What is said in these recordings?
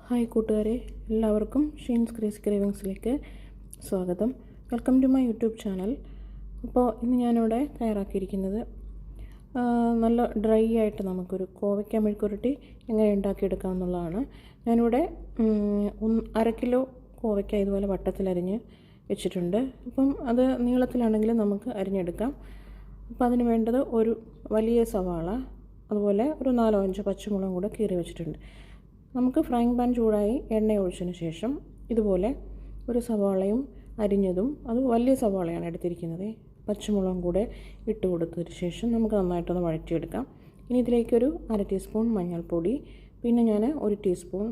Hi കൂട്ടുകാരെ, എല്ലാവർക്കും ഷീൻസ് crazy ക്രേവിങ്സിലേക്ക് സ്വാഗതം. Welcome to my YouTube channel. അപ്പോൾ ഇന്ന് ഞാനിവിടെ തയ്യാറാക്കിയിരിക്കുന്നത് നല്ല ഡ്രൈ ആയിട്ട് നമുക്കൊരു കോവയ്ക്ക മെഴുക്കുരട്ടി എങ്ങനെ ഉണ്ടാക്കിയെടുക്കാം എന്നുള്ളതാണ്. ഞാനിവിടെ 1/2 കിലോ കോവയ്ക്ക ഇതുപോലെ വട്ടത്തിലരിഞ്ഞ് വെച്ചിട്ടുണ്ട്. അപ്പം അത് നീളത്തിലാണെങ്കിലും നമുക്ക് അരിഞ്ഞെടുക്കാം. അപ്പോൾ അതിന് വേണ്ടത് ഒരു വലിയ സവാള, അതുപോലെ ഒരു 4-5 പച്ചമുളകും കൂടെ കീറി വെച്ചിട്ടുണ്ട്. നമുക്ക് ഫ്രൈങ് പാൻ ചൂടായി എണ്ണ ഒഴിച്ചതിന് ശേഷം ഇതുപോലെ ഒരു സവാളയും അരിഞ്ഞതും, അത് വലിയ സവാളയാണ് എടുത്തിരിക്കുന്നത്, പച്ചമുളകും കൂടെ ഇട്ട് കൊടുത്തതിന് ശേഷം നമുക്ക് നന്നായിട്ടൊന്ന് വഴറ്റിയെടുക്കാം. ഇനി ഇതിലേക്കൊരു 1/2 ടീസ്പൂൺ മഞ്ഞൾപ്പൊടി, പിന്നെ ഞാൻ 1 ടീസ്പൂൺ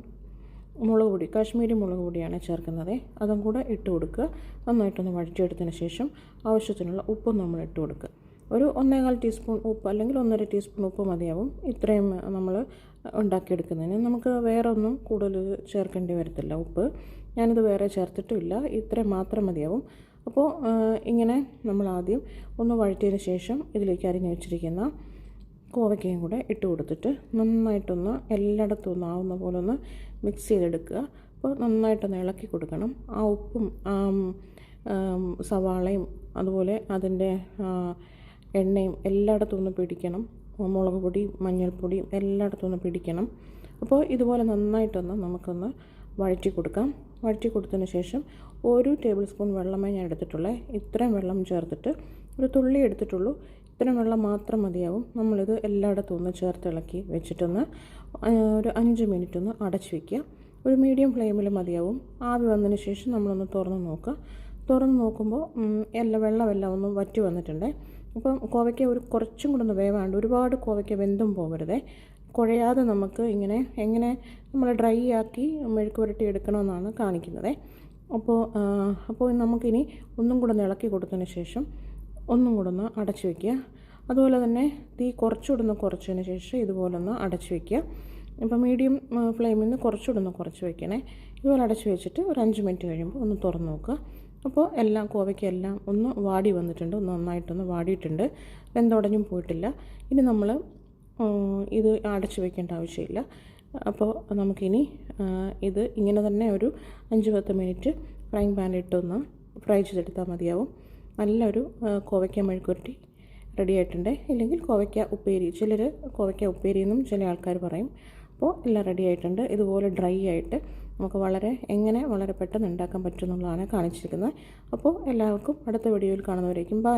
മുളക് പൊടി, കാശ്മീരി മുളക് പൊടിയാണ് ചേർക്കുന്നത്, അതും കൂടെ ഇട്ട് കൊടുക്കുക. നന്നായിട്ടൊന്ന് വഴറ്റിയെടുത്തതിന് ശേഷം ആവശ്യത്തിനുള്ള ഉപ്പും നമ്മൾ ഇട്ട് കൊടുക്കുക. ഒരു 1/4 ടീസ്പൂൺ ഉപ്പ് അല്ലെങ്കിൽ 1.5 ടീസ്പൂൺ ഉപ്പ് മതിയാവും. ഇത്രയും നമ്മൾ ഉണ്ടാക്കിയെടുക്കുന്നതിന് നമുക്ക് വേറെ ഒന്നും കൂടുതൽ ചേർക്കേണ്ടി വരത്തില്ല. ഉപ്പ് ഞാനിത് വേറെ ചേർത്തിട്ടുമില്ല, ഇത്രയും മാത്രം മതിയാവും. അപ്പോൾ ഇങ്ങനെ നമ്മൾ ആദ്യം ഒന്ന് വഴറ്റിയതിന് ശേഷം ഇതിലേക്ക് അരിഞ്ഞ് വെച്ചിരിക്കുന്ന കോവയ്ക്കയും കൂടെ ഇട്ട് കൊടുത്തിട്ട് നന്നായിട്ടൊന്ന് എല്ലായിടത്തും ഒന്ന് ആവുന്ന പോലെ ഒന്ന് മിക്സ് ചെയ്തെടുക്കുക. അപ്പോൾ നന്നായിട്ടൊന്ന് ഇളക്കി കൊടുക്കണം. ആ ഉപ്പും സവാളയും അതുപോലെ അതിൻ്റെ എണ്ണയും എല്ലായിടത്തും ഒന്ന് പിടിക്കണം. മുളക് പൊടിയും മഞ്ഞൾപ്പൊടിയും എല്ലായിടത്തും ഒന്ന് പിടിക്കണം. അപ്പോൾ ഇതുപോലെ നന്നായിട്ടൊന്ന് നമുക്കൊന്ന് വഴറ്റി കൊടുക്കാം. വഴറ്റി കൊടുത്തതിന് ശേഷം 1 ടേബിൾ സ്പൂൺ വെള്ളമേ ഞാൻ എടുത്തിട്ടുള്ളൂ. ഇത്രയും വെള്ളം ചേർത്തിട്ട് ഒരു തുള്ളി എടുത്തിട്ടുള്ളൂ. ഇത്രയും വെള്ളം മാത്രം മതിയാവും. നമ്മളിത് എല്ലായിടത്തും ഒന്ന് ചേർത്ത് ഇളക്കി വെച്ചിട്ടൊന്ന് ഒരു 5 മിനിറ്റ് ഒന്ന് അടച്ചു വയ്ക്കുക. ഒരു മീഡിയം ഫ്ലെയിമിൽ മതിയാവും. ആവി വന്നതിന് ശേഷം നമ്മളൊന്ന് തുറന്ന് നോക്കുക. തുറന്ന് നോക്കുമ്പോൾ വെള്ളമെല്ലാം ഒന്ന് വറ്റി വന്നിട്ടുണ്ട്. അപ്പം കോവയ്ക്ക കുറച്ചും കൂടെ ഒന്ന് വേവാണ്ട്, ഒരുപാട് കോവയ്ക്ക വെന്തും പോകരുതേ, കുഴയാതെ നമുക്ക് എങ്ങനെ നമ്മൾ ഡ്രൈ ആക്കി മെഴുക്ക് പുരട്ടി എടുക്കണമെന്നാണ് കാണിക്കുന്നത്. അപ്പോൾ നമുക്കിനി ഒന്നും കൂടെ ഒന്ന് ഇളക്കി കൊടുത്തതിന് ശേഷം ഒന്നും കൂടെ ഒന്ന് അടച്ചു വയ്ക്കുക. അതുപോലെ തന്നെ തീ കുറച്ചുകൂടെ കുറച്ചതിന് ശേഷം ഇതുപോലെ ഒന്ന് അടച്ചു വയ്ക്കുക. ഇപ്പോൾ മീഡിയം ഫ്ലെയിമിൽ നിന്ന് കുറച്ചുകൂടെ ഒന്ന് കുറച്ച് വയ്ക്കണേ. ഇതുപോലെ അടച്ചു വെച്ചിട്ട് ഒരു 5 മിനിറ്റ് കഴിയുമ്പോൾ ഒന്ന് തുറന്ന് നോക്കുക. അപ്പോൾ കോവയ്ക്കെല്ലാം ഒന്ന് വാടി വന്നിട്ടുണ്ട്, ഒന്ന് നന്നായിട്ടൊന്ന് വാടിയിട്ടുണ്ട്, വെന്തുടഞ്ഞും പോയിട്ടില്ല. ഇനി നമ്മൾ ഇത് അടച്ചു വയ്ക്കേണ്ട ആവശ്യമില്ല. അപ്പോൾ നമുക്കിനി ഇത് ഇങ്ങനെ തന്നെ ഒരു 5-10 മിനിറ്റ് ഫ്രൈങ് പാനിലിട്ടൊന്ന് ഫ്രൈ ചെയ്തെടുത്താൽ മതിയാവും. നല്ലൊരു കോവയ്ക്ക മെഴുക്കുരട്ടി റെഡി ആയിട്ടുണ്ട്. ഇല്ലെങ്കിൽ കോവയ്ക്ക ഉപ്പേരി, ചിലർ കോവയ്ക്ക ഉപ്പേരി എന്നും ചില ആൾക്കാർ പറയും. അപ്പോൾ എല്ലാം റെഡി ആയിട്ടുണ്ട്. ഇതുപോലെ ഡ്രൈ ആയിട്ട് നമുക്ക് വളരെ പെട്ടെന്ന് ഉണ്ടാക്കാൻ പറ്റുമെന്നുള്ളതാണ് കാണിച്ചിരിക്കുന്നത്. അപ്പോൾ എല്ലാവർക്കും അടുത്ത വീഡിയോയിൽ കാണുന്നവരേക്കും ബൈ.